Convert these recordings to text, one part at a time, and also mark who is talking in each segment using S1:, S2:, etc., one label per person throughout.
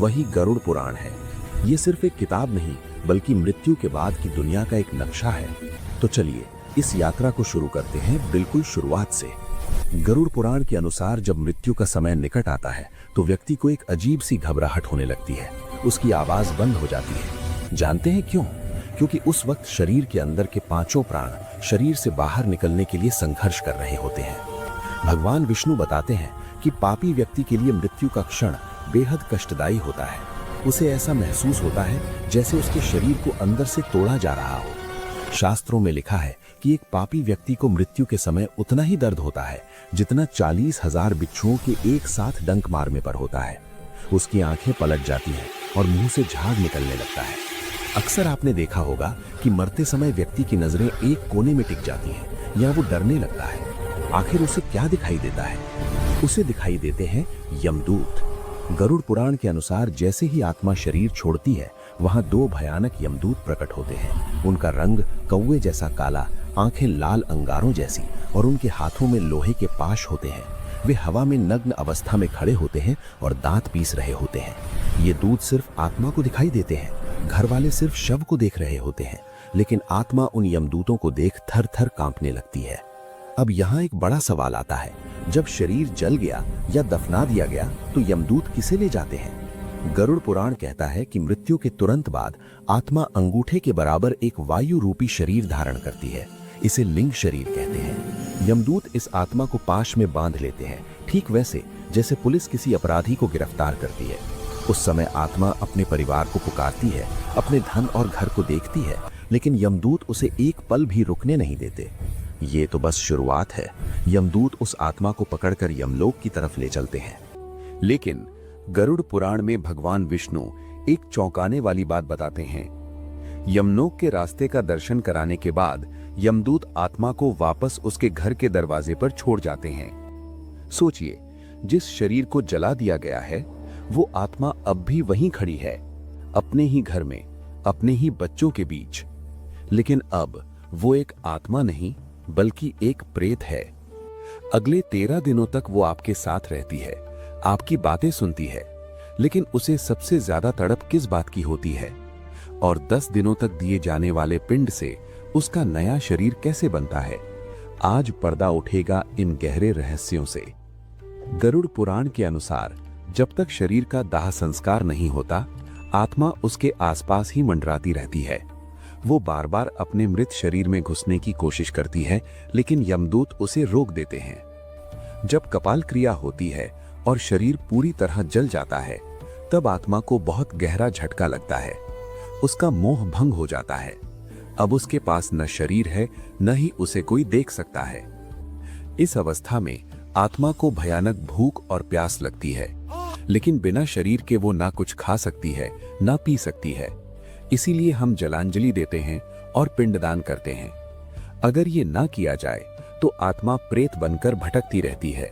S1: वही गरुड़ पुराण है। ये सिर्फ एक किताब नहीं बल्कि मृत्यु के बाद की दुनिया का एक नक्शा है। तो चलिए इस यात्रा को शुरू करते हैं बिल्कुल शुरुआत से। गरुड़ पुराण के अनुसार जब मृत्यु का समय निकट आता है तो व्यक्ति को एक अजीब सी घबराहट होने लगती है। उसकी आवाज बंद हो जाती है। जानते हैं क्यों? क्योंकि उस वक्त शरीर के अंदर के पांचों प्राण शरीर से बाहर निकलने के लिए संघर्ष कर रहे होते हैं। भगवान विष्णु बताते हैं कि पापी व्यक्ति के लिए मृत्यु का क्षण बेहद कष्टदायी होता है। उसे ऐसा महसूस होता है जैसे उसके शरीर को अंदर से तोड़ा जा रहा हो। शास्त्रों में लिखा है कि एक पापी व्यक्ति को मृत्यु के समय उतना ही दर्द होता है जितना 40,000 बिच्छुओं के एक साथ डंक मारने पर होता है। उसकी आंखें पलट जाती हैं और मुंह से झाग निकलने लगता है। अक्सर आपने देखा होगा कि मरते समय व्यक्ति की नजरें एक कोने में टिक जाती हैं या वो डरने लगता है। आखिर उसे क्या दिखाई देता है? उसे दिखाई देते हैं यमदूत। गरुड़ पुराण के अनुसार जैसे ही आत्मा शरीर छोड़ती है वहां दो भयानक यमदूत प्रकट होते हैं। उनका रंग कौवे जैसा काला, आंखें लाल अंगारों जैसी और उनके हाथों में लोहे के पाश होते हैं। वे हवा में नग्न अवस्था में खड़े होते हैं और दांत पीस रहे होते हैं। ये दूत सिर्फ आत्मा को दिखाई देते हैं। घर वाले सिर्फ शव को देख रहे होते हैं, लेकिन आत्मा उन यमदूतों को देख थर थर कांपने लगती है। अब यहाँ एक बड़ा सवाल आता है, जब शरीर जल गया या दफना दिया गया तो यमदूत किसे ले जाते हैं? गरुड़ पुराण कहता है कि मृत्यु के तुरंत बाद आत्मा अंगूठे के बराबर एक वायु रूपी शरीर धारण करती है। इसे लिंग शरीर कहते हैं। यमदूत इस आत्मा को पाश में बांध लेते हैं, ठीक वैसे जैसे पुलिस किसी अपराधी को गिरफ्तार करती है। उस समय आत्मा अपने परिवार को पुकारती है, अपने धन और घर को देखती है, लेकिन यमदूत उसे एक पल भी रुकने नहीं देते। ये तो बस शुरुआत है। यमदूत उस आत्मा को पकड़कर यमलोक की तरफ ले चलते हैं। लेकिन गरुड़ पुराण में भगवान विष्णु एक चौंकाने वाली बात बताते हैं। यमलोक के रास्ते का दर्शन कराने के बाद यमदूत आत्मा को वापस उसके घर के दरवाजे पर छोड़ जाते हैं। सोचिए, जिस शरीर को जला दिया गया है वो आत्मा अब भी वहीं खड़ी है, अपने ही घर में, अपने ही बच्चों के बीच। लेकिन अब वो एक आत्मा नहीं बल्कि एक प्रेत है। अगले 13 दिनों तक वो आपके साथ रहती है, आपकी बातें सुनती है, लेकिन उसे सबसे ज्यादा तड़प किस बात की होती है? और 10 दिनों तक दिए जाने वाले पिंड से उसका नया शरीर कैसे बनता है? आज पर्दा उठेगा इन गहरे रहस्यों से। गरुड़ पुराण के अनुसार जब तक शरीर का दाह संस्कार नहीं होता, आत्मा उसके आसपास ही मंडराती रहती है। वो बार बार अपने मृत शरीर में घुसने की कोशिश करती है, लेकिन यमदूत उसे रोक देते हैं। जब कपाल क्रिया होती है और शरीर पूरी तरह जल जाता है, तब आत्मा को बहुत गहरा झटका लगता है। उसका मोह भंग हो जाता है। अब उसके पास न शरीर है, न ही उसे कोई देख सकता है। इस अवस्था में आत्मा को भयानक भूख और प्यास लगती है, लेकिन बिना शरीर के वो ना कुछ खा सकती है, ना पी सकती है। इसीलिए हम जलांजलि देते हैं और पिंडदान करते हैं। अगर ये ना किया जाए तो आत्मा प्रेत बनकर भटकती रहती है।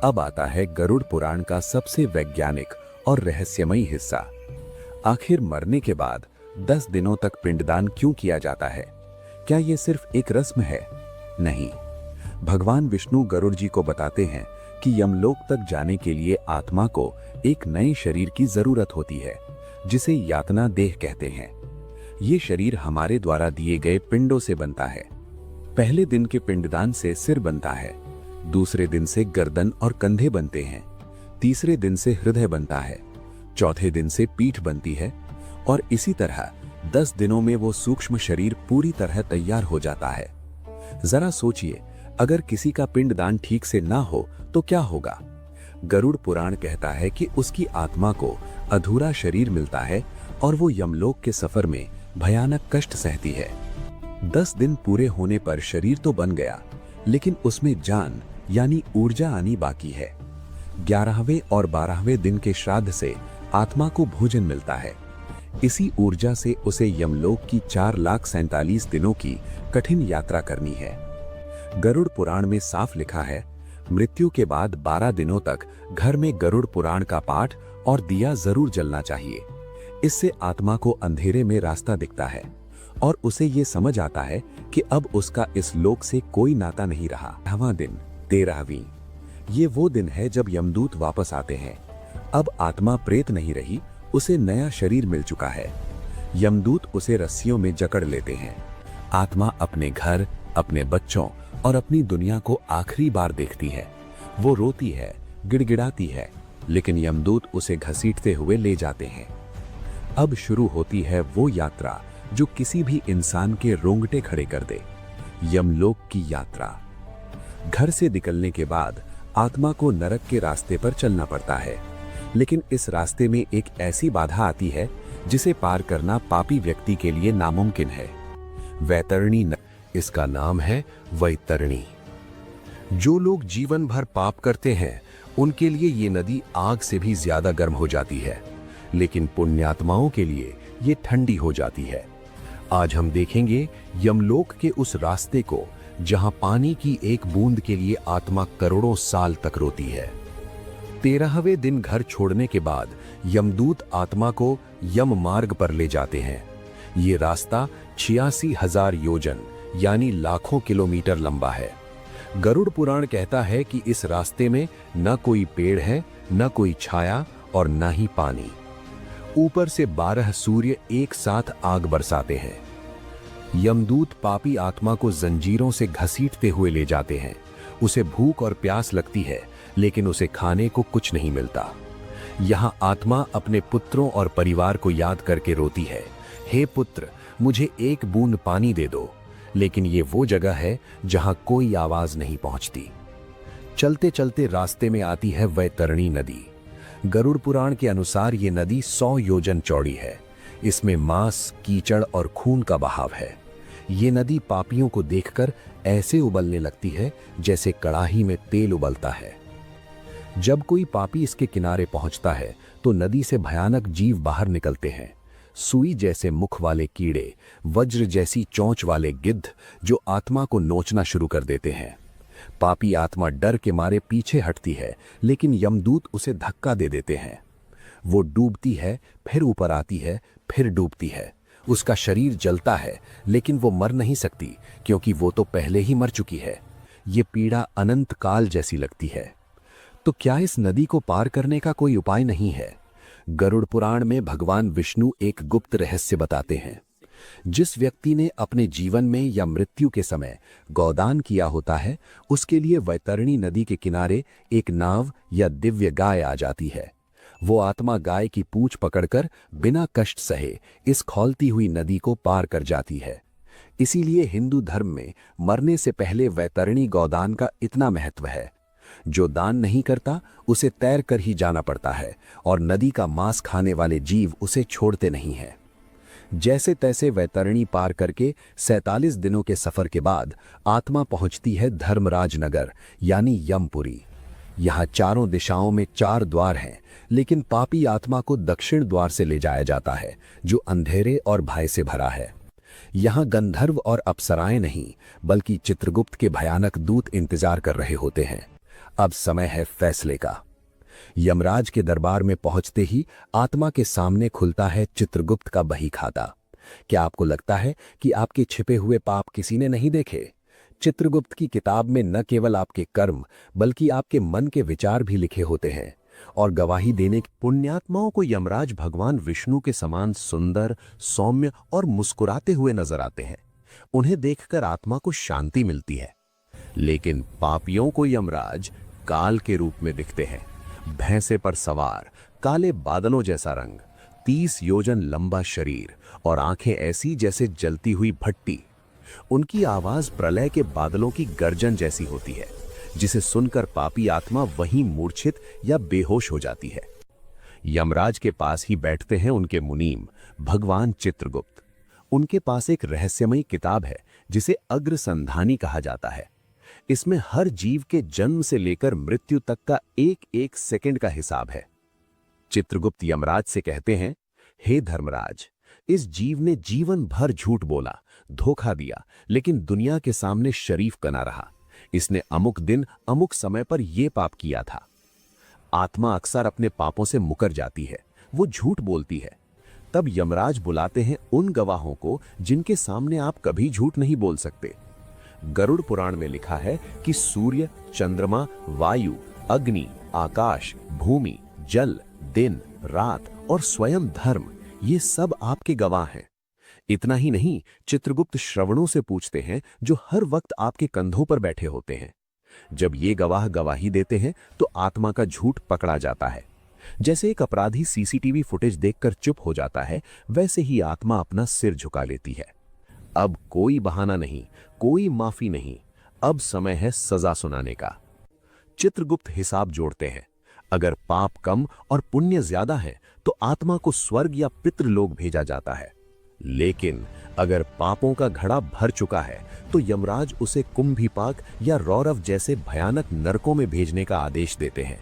S1: अब आता है गरुड़ पुराण का सबसे वैज्ञानिक और रहस्यमयी हिस्सा। आखिर मरने के बाद 10 दिनों तक पिंडदान क्यों किया जाता है? क्या ये सिर्फ एक रस्म है? नहीं। भगवान विष्णु गरुड़ जी को बताते हैं कि यमलोक तक जाने के लिए आत्मा को एक नए शरीर की जरूरत होती है, जिसे यातना देह कहते हैं। ये शरीर हमारे द्वारा दिए गए पिंडों से बनता है। पहले दिन के पिंडदान से सिर बनता है, दूसरे दिन से गर्दन और कंधे बनते हैं, तीसरे दिन से हृदय बनता है, चौथे दिन से पीठ बनती है, और इसी तरह 10 दिनों में वो सूक्ष्म शरीर पूरी तरह तैयार हो जाता है। जरा सोचिए, अगर किसी का पिंडदान ठीक से ना हो तो क्या होगा? गरुड़ पुराण कहता है कि उसकी आत्मा को अधूरा शरीर मिलता है और वो यमलोक के सफर में भयानक कष्ट सहती है। 10 दिन पूरे होने पर शरीर तो बन गया, लेकिन उसमें जान यानी ऊर्जा आनी बाकी है। 11वें और 12वें दिन के श्राद्ध से आत्मा को भोजन मिलता है। इसी ऊर्जा से उसे यमलोक की 4,47,000 दिनों की कठिन यात्रा करनी है। गरुड़ पुराण में साफ लिखा है, मृत्यु के बाद 12 दिनों तक घर में गरुड़ पुराण का पाठ और दिया जरूर जलना चाहिए। इससे आत्मा को अंधेरे में रास्ता दिखता है और उसे ये समझ आता है कि अब उसका इस लोक से कोई नाता नहीं रहा। 13वां दिन, 13वीं, ये वो दिन है जब यमदूत वापस आते हैं। अब आत्मा प्रेत नहीं रही, उसे नया शरीर मिल चुका है। यमदूत उसे रस्सियों में जकड़ लेते हैं। आत्मा अपने घर, अपने बच्चों और अपनी दुनिया को आखिरी बार देखती है। वो रोती है, गिड़गिड़ाती है, लेकिन यमदूत उसे घसीटते हुए ले जाते हैं। अब शुरू होती है वो यात्रा जो किसी भी इंसान के रोंगटे खड़े कर दे, यमलोक की यात्रा। घर से निकलने के बाद आत्मा को नरक के रास्ते पर चलना पड़ता है, लेकिन इस रास्ते में एक ऐसी बाधा आती है जिसे पार करना पापी व्यक्ति के लिए नामुमकिन है। वैतरणी इसका नाम है वैतरणी। जो लोग जीवन भर पाप करते हैं उनके लिए ये नदी आग से भी ज्यादा गर्म हो जाती है, लेकिन पुण्यात्माओं के लिए ये ठंडी हो जाती है। आज हम देखेंगे यमलोक के उस रास्ते को जहां पानी की एक बूंद के लिए आत्मा करोड़ों साल तक रोती है। 13वें दिन घर छोड़ने के बाद यमदूत आत्मा को यम मार्ग पर ले जाते हैं। ये रास्ता 86,000 योजन यानी लाखों किलोमीटर लंबा है। गरुड़ पुराण कहता है कि इस रास्ते में न कोई पेड़ है, न कोई छाया और न ही पानी। ऊपर से 12 सूर्य एक साथ आग बरसाते हैं। यमदूत पापी आत्मा को जंजीरों से घसीटते हुए ले जाते हैं। उसे भूख और प्यास लगती है, लेकिन उसे खाने को कुछ नहीं मिलता। यहां आत्मा अपने पुत्रों और परिवार को याद करके रोती है, हे पुत्र, मुझे एक बूंद पानी दे दो। लेकिन ये वो जगह है जहां कोई आवाज नहीं पहुंचती। चलते चलते रास्ते में आती है वैतरणी नदी। गरुड़ पुराण के अनुसार ये नदी 100 योजन चौड़ी है। इसमें मांस, कीचड़ और खून का बहाव है। ये नदी पापियों को देखकर ऐसे उबलने लगती है जैसे कड़ाही में तेल उबलता है। जब कोई पापी इसके किनारे पहुंचता है तो नदी से भयानक जीव बाहर निकलते हैं। सुई जैसे मुख वाले कीड़े, वज्र जैसी चोंच वाले गिद्ध जो आत्मा को नोचना शुरू कर देते हैं। पापी आत्मा डर के मारे पीछे हटती है, लेकिन यमदूत उसे धक्का दे देते हैं। वो डूबती है, फिर ऊपर आती है, फिर डूबती है। उसका शरीर जलता है, लेकिन वो मर नहीं सकती क्योंकि वो तो पहले ही मर चुकी है। ये पीड़ा अनंत काल जैसी लगती है। तो क्या इस नदी को पार करने का कोई उपाय नहीं है? गरुड़ पुराण में भगवान विष्णु एक गुप्त रहस्य बताते हैं। जिस व्यक्ति ने अपने जीवन में या मृत्यु के समय गौदान किया होता है, उसके लिए वैतरणी नदी के किनारे एक नाव या दिव्य गाय आ जाती है। वो आत्मा गाय की पूंछ पकड़कर बिना कष्ट सहे इस खौलती हुई नदी को पार कर जाती है। इसीलिए हिंदू धर्म में मरने से पहले वैतरणी गौदान का इतना महत्व है। जो दान नहीं करता उसे तैर कर ही जाना पड़ता है, और नदी का मांस खाने वाले जीव उसे छोड़ते नहीं हैं। जैसे तैसे वैतरणी पार करके 47 दिनों के सफर के बाद आत्मा पहुंचती है धर्मराज नगर यानी यमपुरी। यहाँ चारों दिशाओं में 4 द्वार हैं, लेकिन पापी आत्मा को दक्षिण द्वार से ले जाया जाता है, जो अंधेरे और भय से भरा है। यहाँ गंधर्व और अप्सराएं नहीं, बल्कि चित्रगुप्त के भयानक दूत इंतजार कर रहे होते हैं। अब समय है फैसले का। यमराज के दरबार में पहुंचते ही आत्मा के सामने खुलता है चित्रगुप्त का बही खाता। क्या आपको लगता है कि आपके छिपे हुए पाप किसी ने नहीं देखे? चित्रगुप्त की किताब में न केवल आपके कर्म बल्कि आपके मन के विचार भी लिखे होते हैं, और गवाही देने के पुण्यात्माओं को यमराज भगवान विष्णु के समान सुंदर, सौम्य और मुस्कुराते हुए नजर आते हैं। उन्हें देखकर आत्मा को शांति मिलती है। लेकिन पापियों को यमराज काल के रूप में दिखते हैं। भैंसे पर सवार, काले बादलों जैसा रंग, 30 योजन लंबा शरीर और आंखें ऐसी जैसे जलती हुई भट्टी। उनकी आवाज प्रलय के बादलों की गर्जन जैसी होती है, जिसे सुनकर पापी आत्मा वहीं मूर्छित या बेहोश हो जाती है। यमराज के पास ही बैठते हैं उनके मुनीम भगवान चित्रगुप्त। उनके पास एक रहस्यमयी किताब है जिसे अग्रसंधानी कहा जाता है। इसमें हर जीव के जन्म से लेकर मृत्यु तक का एक एक सेकंड का हिसाब है। चित्रगुप्त यमराज से कहते हैं, हे धर्मराज, इस जीव ने जीवन भर झूठ बोला, धोखा दिया, लेकिन दुनिया के सामने शरीफ बना रहा। इसने अमुक दिन अमुक समय पर यह पाप किया था। आत्मा अक्सर अपने पापों से मुकर जाती है, वो झूठ बोलती है। तब यमराज बुलाते हैं उन गवाहों को जिनके सामने आप कभी झूठ नहीं बोल सकते। गरुड़ पुराण में लिखा है कि सूर्य, चंद्रमा, वायु, अग्नि, आकाश, भूमि, जल, दिन, रात और स्वयं धर्म, ये सब आपके गवाह हैं। इतना ही नहीं, चित्रगुप्त श्रवणों से पूछते हैं जो हर वक्त आपके कंधों पर बैठे होते हैं। जब ये गवाह गवाही देते हैं तो आत्मा का झूठ पकड़ा जाता है। जैसे एक अपराधी सीसीटीवी फुटेज देखकर चुप हो जाता है, वैसे ही आत्मा अपना सिर झुका लेती है। अब कोई बहाना नहीं, कोई माफी नहीं, अब समय है सजा सुनाने का। चित्रगुप्त हिसाब जोड़ते हैं। अगर पाप कम और पुण्य ज्यादा है तो आत्मा को स्वर्ग या पितृलोक भेजा जाता है। लेकिन अगर पापों का घड़ा भर चुका है तो यमराज उसे कुंभीपाक या रौरव जैसे भयानक नरकों में भेजने का आदेश देते हैं।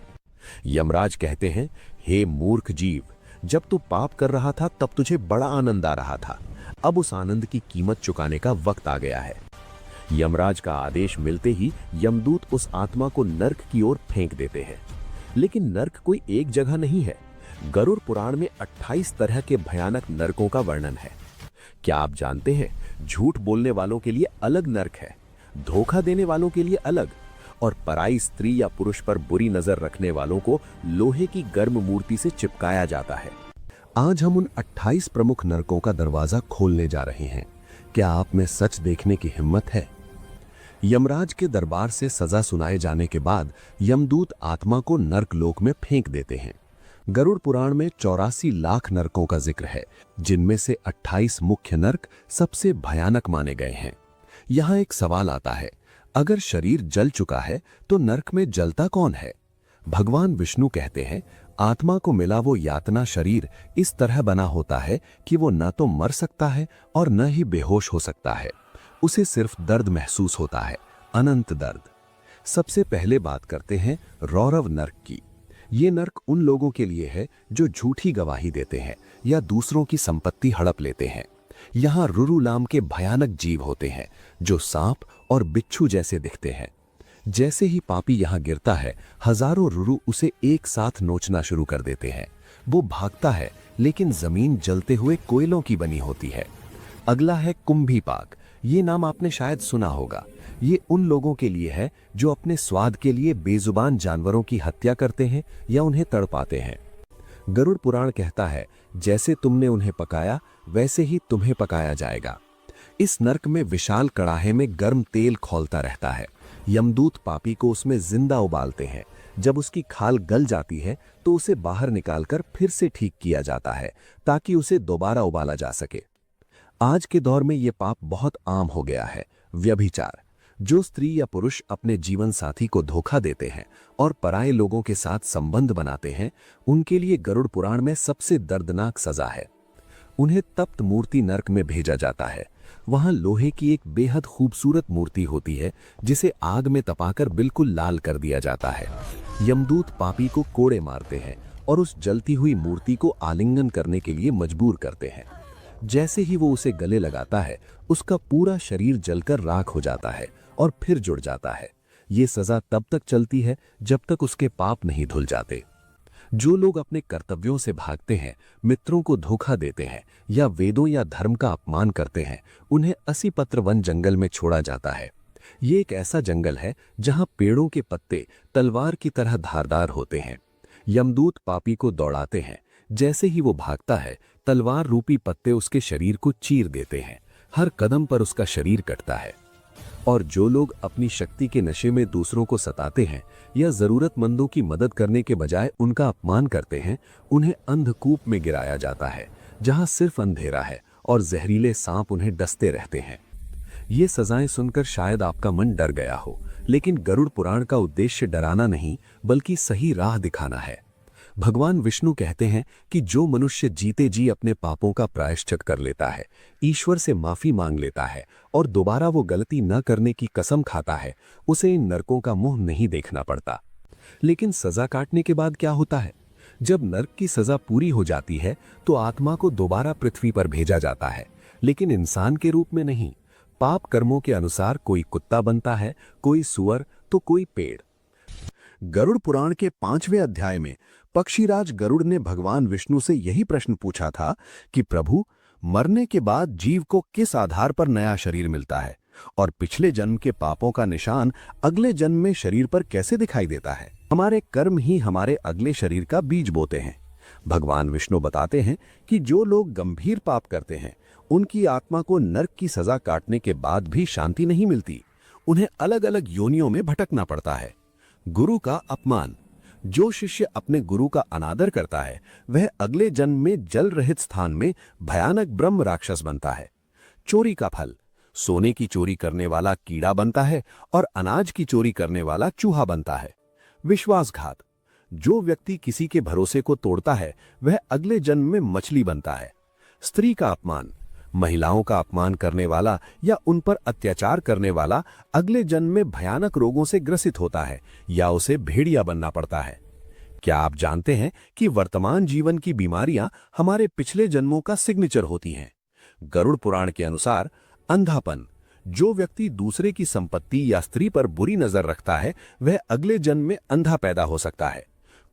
S1: यमराज कहते हैं, हे मूर्ख जीव, जब तू पाप कर रहा था तब तुझे बड़ा आनंद आ रहा था, अब उस आनंद की कीमत चुकाने का वक्त आ गया है। यमराज का आदेश मिलते ही यमदूत उस आत्मा को नर्क की ओर फेंक देते हैं। लेकिन नर्क कोई एक जगह नहीं है। गरुड़ पुराण में 28 तरह के भयानक नरकों का वर्णन है। क्या आप जानते हैं, झूठ बोलने वालों के लिए अलग नर्क है, धोखा देने वालों के लिए अलग, और पराई स्त्री या पुरुष पर बुरी नजर रखने वालों को लोहे की गर्म मूर्ति से चिपकाया जाता है। आज हम उन 28 प्रमुख नरकों का दरवाजा खोलने जा रहे हैं। क्या आप में सच देखने की हिम्मत है? यमराज के दरबार से सजा सुनाए जाने के बाद यमदूत आत्मा को नर्क लोक में फेंक देते हैं। गरुड़ पुराण में 84 लाख नरकों का जिक्र है, जिनमें से 28 मुख्य नरक सबसे भयानक माने गए हैं। यहां एक सवाल आता है, अगर शरीर जल चुका है तो नरक में जलता कौन है? भगवान विष्णु कहते हैं, आत्मा को मिला वो यातना शरीर इस तरह बना होता है कि वो न तो मर सकता है और न ही बेहोश हो सकता है। उसे सिर्फ दर्द महसूस होता है, अनंत दर्द। सबसे पहले बात करते हैं रौरव नर्क की। ये नर्क उन लोगों के लिए है जो झूठी गवाही देते हैं या दूसरों की संपत्ति हड़प लेते हैं। यहाँ रुरु नाम के भयानक जीव होते हैं जो सांप और बिच्छू जैसे दिखते हैं। जैसे ही पापी यहाँ गिरता है, हजारों रुरु उसे एक साथ नोचना शुरू कर देते हैं। वो भागता है, लेकिन जमीन जलते हुए कोयलों की बनी होती है। अगला है कुंभीपाक। ये नाम आपने शायद सुना होगा। ये उन लोगों के लिए है जो अपने स्वाद के लिए बेजुबान जानवरों की हत्या करते हैं या उन्हें तड़पाते हैं। गरुड़ पुराण कहता है, जैसे तुमने उन्हें पकाया वैसे ही तुम्हें पकाया जाएगा। इस नर्क में विशाल कड़ाहे में गर्म तेल खौलता रहता है। यमदूत पापी को उसमें जिंदा उबालते हैं। जब उसकी खाल गल जाती है तो उसे बाहर निकालकर फिर से ठीक किया जाता है ताकि उसे दोबारा उबाला जा सके। आज के दौर में यह पाप बहुत आम हो गया है, व्यभिचार। जो स्त्री या पुरुष अपने जीवन साथी को धोखा देते हैं और पराये लोगों के साथ संबंध बनाते हैं, उनके लिए गरुड़ पुराण में सबसे दर्दनाक सजा है। उन्हें तप्त मूर्ति नर्क में भेजा जाता है। वहां लोहे की एक बेहद खूबसूरत मूर्ति होती है जिसे आग में तपाकर बिल्कुल लाल कर दिया जाता है। यमदूत पापी को कोड़े मारते हैं और उस जलती हुई मूर्ति को आलिंगन करने के लिए मजबूर करते हैं। जैसे ही वो उसे गले लगाता है, उसका पूरा शरीर जलकर राख हो जाता है और फिर जुड़ जाता है। ये सजा तब तक चलती है जब तक उसके पाप नहीं धुल जाते। जो लोग अपने कर्तव्यों से भागते हैं, मित्रों को धोखा देते हैं या वेदों या धर्म का अपमान करते हैं, उन्हें 80 पत्र वन जंगल में छोड़ा जाता है। ये एक ऐसा जंगल है जहां पेड़ों के पत्ते तलवार की तरह धारदार होते हैं। यमदूत पापी को दौड़ाते हैं। जैसे ही वो भागता है, तलवार रूपी पत्ते उसके शरीर को चीर देते हैं। हर कदम पर उसका शरीर कटता है। और जो लोग अपनी शक्ति के नशे में दूसरों को सताते हैं या जरूरतमंदों की मदद करने के बजाय उनका अपमान करते हैं, उन्हें अंधकूप में गिराया जाता है जहां सिर्फ अंधेरा है और जहरीले सांप उन्हें डसते रहते हैं। ये सजाएं सुनकर शायद आपका मन डर गया हो, लेकिन गरुड़ पुराण का उद्देश्य डराना नहीं बल्कि सही राह दिखाना है। भगवान विष्णु कहते हैं कि जो मनुष्य जीते जी अपने पापों का प्रायश्चित कर लेता है, ईश्वर से माफी मांग लेता है और दोबारा वो गलती न करने की कसम खाता है, उसे इन नरकों का मुंह नहीं देखना पड़ता। लेकिन सजा काटने के बाद क्या होता है? जब नर्क की सजा पूरी हो जाती है तो आत्मा को दोबारा पृथ्वी पर भेजा जाता है, लेकिन इंसान के रूप में नहीं। पाप कर्मों के अनुसार कोई कुत्ता बनता है, कोई सुअर तो कोई पेड़। गरुड़ पुराण के 5वें अध्याय में पक्षीराज गरुड़ ने भगवान विष्णु से यही प्रश्न पूछा था कि प्रभु, मरने के बाद जीव को किस आधार पर नया शरीर मिलता है और पिछले जन्म के पापों का निशान अगले जन्म में शरीर पर कैसे दिखाई देता है? हमारे कर्म ही हमारे अगले शरीर का बीज बोते हैं। भगवान विष्णु बताते हैं कि जो लोग गंभीर पाप करते हैं उनकी आत्मा को नरक की सजा काटने के बाद भी शांति नहीं मिलती। उन्हें अलग अलग योनियों में भटकना पड़ता है। गुरु का अपमान। जो शिष्य अपने गुरु का अनादर करता है वह अगले जन्म में जल रहित स्थान में भयानक ब्रह्म राक्षस बनता है। चोरी का फल। सोने की चोरी करने वाला कीड़ा बनता है और अनाज की चोरी करने वाला चूहा बनता है। विश्वासघात। जो व्यक्ति किसी के भरोसे को तोड़ता है वह अगले जन्म में मछली बनता है। स्त्री का अपमान। महिलाओं का अपमान करने वाला या उन पर अत्याचार करने वाला अगले जन्म में भयानक रोगों से ग्रसित होता है या उसे भेड़िया बनना पड़ता है। क्या आप जानते हैं कि वर्तमान जीवन की बीमारियां हमारे पिछले जन्मों का सिग्नेचर होती हैं? गरुड़ पुराण के अनुसार अंधापन। जो व्यक्ति दूसरे की संपत्ति या स्त्री पर बुरी नजर रखता है वह अगले जन्म में अंधा पैदा हो सकता है।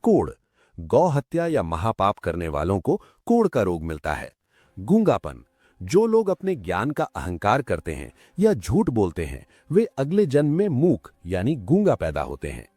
S1: कोढ़। गौ हत्या या महापाप करने वालों को कोढ़ का रोग मिलता है। गूंगापन। जो लोग अपने ज्ञान का अहंकार करते हैं या झूठ बोलते हैं वे अगले जन्म में मूक यानी गूंगा पैदा होते हैं।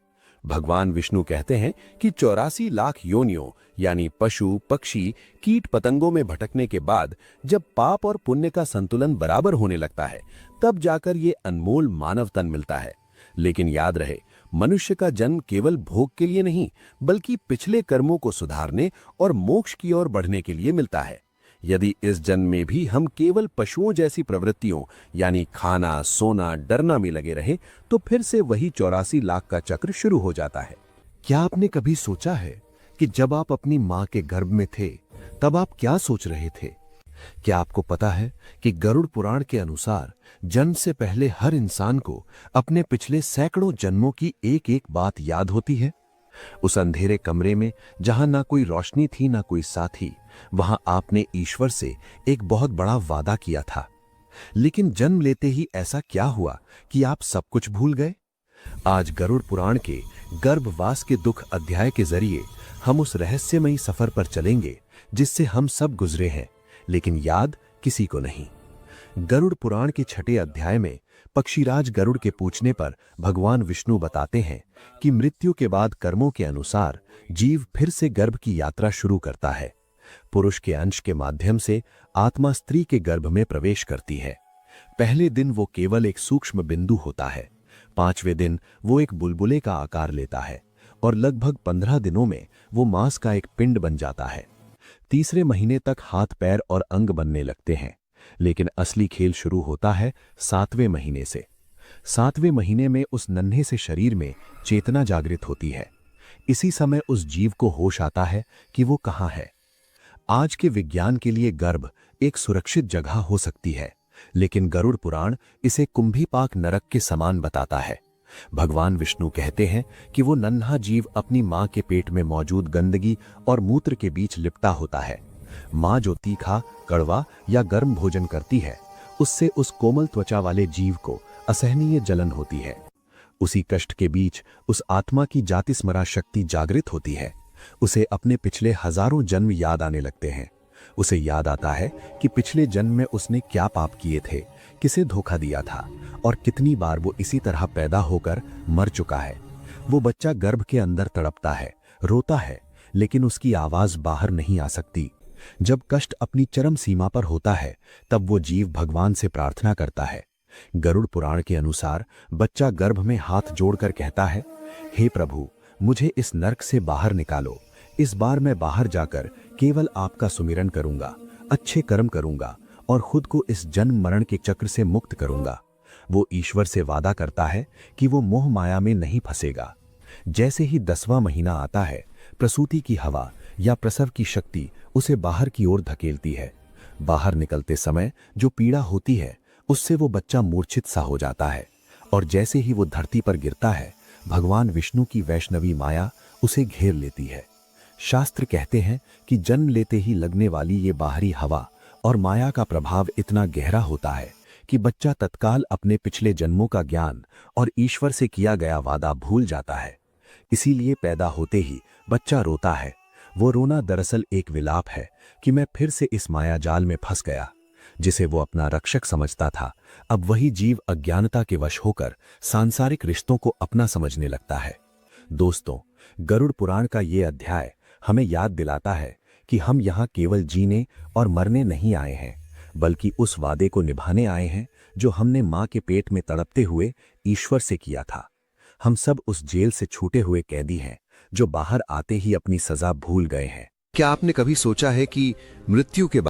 S1: भगवान विष्णु कहते हैं कि 84 लाख योनियों यानी पशु, पक्षी, कीट पतंगों में भटकने के बाद जब पाप और पुण्य का संतुलन बराबर होने लगता है तब जाकर ये अनमोल मानव तन मिलता है। लेकिन याद रहे, मनुष्य का जन्म केवल भोग के लिए नहीं बल्कि पिछले कर्मों को सुधारने और मोक्ष की ओर बढ़ने के लिए मिलता है। यदि इस जन्म में भी हम केवल पशुओं जैसी प्रवृत्तियों यानी खाना, सोना, डरना में लगे रहे तो फिर से वही 84 लाख का चक्र शुरू हो जाता है। क्या आपने कभी सोचा है कि जब आप अपनी मां के गर्भ में थे तब आप क्या सोच रहे थे? क्या आपको पता है कि गरुड़ पुराण के अनुसार जन्म से पहले हर इंसान को अपने पिछले सैकड़ों जन्मों की एक एक बात याद होती है? उस अंधेरे कमरे में जहां ना कोई रोशनी थी ना कोई साथी, वहां आपने ईश्वर से एक बहुत बड़ा वादा किया था। लेकिन जन्म लेते ही ऐसा क्या हुआ कि आप सब कुछ भूल गए? आज गरुड़ पुराण के गर्भवास के दुख अध्याय के जरिए हम उस रहस्यमयी सफर पर चलेंगे जिससे हम सब गुजरे हैं, लेकिन याद किसी को नहीं। गरुड़ पुराण के 6 अध्याय में पक्षीराज गरुड़ के पूछने पर भगवान विष्णु बताते हैं कि मृत्यु के बाद कर्मों के अनुसार जीव फिर से गर्भ की यात्रा शुरू करता है। पुरुष के अंश के माध्यम से आत्मा स्त्री के गर्भ में प्रवेश करती है। पहले दिन वो केवल एक सूक्ष्म बिंदु होता है, 5वें दिन वो एक बुलबुले का आकार लेता है और लगभग 15 दिनों में वो मांस का एक पिंड बन जाता है। तीसरे महीने तक हाथ, पैर और अंग बनने लगते हैं, लेकिन असली खेल शुरू होता है 7वें महीने से। 7वें महीने में उस नन्हे से शरीर में चेतना जागृत होती है। इसी समय उस जीव को होश आता है कि वो कहाँ है। आज के विज्ञान के लिए गर्भ एक सुरक्षित जगह हो सकती है, लेकिन गरुड़ पुराण इसे कुंभीपाक नरक के समान बताता है। भगवान विष्णु कहते हैं कि वो नन्हा जीव अपनी मां के पेट में मौजूद गंदगी और मूत्र के बीच लिपटा होता है। मां जो तीखा, कड़वा या गर्म भोजन करती है उससे उस कोमल त्वचा वाले जीव को असहनीय जलन होती है। उसी कष्ट के बीच उस आत्मा की जातिस्मरा शक्ति जागृत होती है। उसे अपने पिछले हजारों जन्म याद आने लगते हैं। उसे याद आता है कि पिछले जन्म में उसने क्या पाप किए थे, किसे धोखा दिया था और कितनी बार वो इसी तरह पैदा होकर मर चुका है। वो बच्चा गर्भ के अंदर तड़पता है, रोता है, लेकिन उसकी आवाज बाहर नहीं आ सकती। जब कष्ट अपनी चरम सीमा पर होता है तब वो जीव भगवान से प्रार्थना करता है। गरुड़ पुराण के अनुसार बच्चा गर्भ में हाथ जोड़कर कहता है, हे प्रभु, मुझे इस नरक से बाहर निकालो। इस बार मैं बाहर जाकर केवल आपका सुमिरन करूंगा, अच्छे कर्म करूंगा और खुद को इस जन्म मरण के चक्र से मुक्त करूंगा। वो ईश्वर से वादा करता है कि वो मोह माया में नहीं फंसेगा। जैसे ही 10वां महीना आता है, प्रसूति की हवा या प्रसव की शक्ति उसे बाहर की ओर धकेलती है। बाहर निकलते समय जो पीड़ा होती है उससे वो बच्चा मूर्छित सा हो जाता है और जैसे ही वो धरती पर गिरता है, भगवान विष्णु की वैष्णवी माया उसे घेर लेती है। शास्त्र कहते हैं कि जन्म लेते ही लगने वाली ये बाहरी हवा और माया का प्रभाव इतना गहरा होता है कि बच्चा तत्काल अपने पिछले जन्मों का ज्ञान और ईश्वर से किया गया वादा भूल जाता है। इसीलिए पैदा होते ही बच्चा रोता है। वो रोना दरअसल एक विलाप है कि मैं फिर से इस माया जाल में फंस गया। जिसे वो अपना रक्षक समझता था, अब वही जीव अज्ञानता के वश होकर सांसारिक रिश्तों को अपना समझने लगता है। दोस्तों, गरुड़ पुराण का ये अध्याय हमें याद दिलाता है कि हम यहाँ केवल जीने और मरने नहीं आए हैं, बल्कि उस वादे को निभाने आए हैं जो हमने माँ के पेट में तड़पते हुए ईश्वर से किया था। हम सब उस जेल से छूटे हुए कैदी हैं जो बाहर आते ही अपनी सजा भूल गए हैं।
S2: क्या आपने कभी सोचा है कि मृत्यु के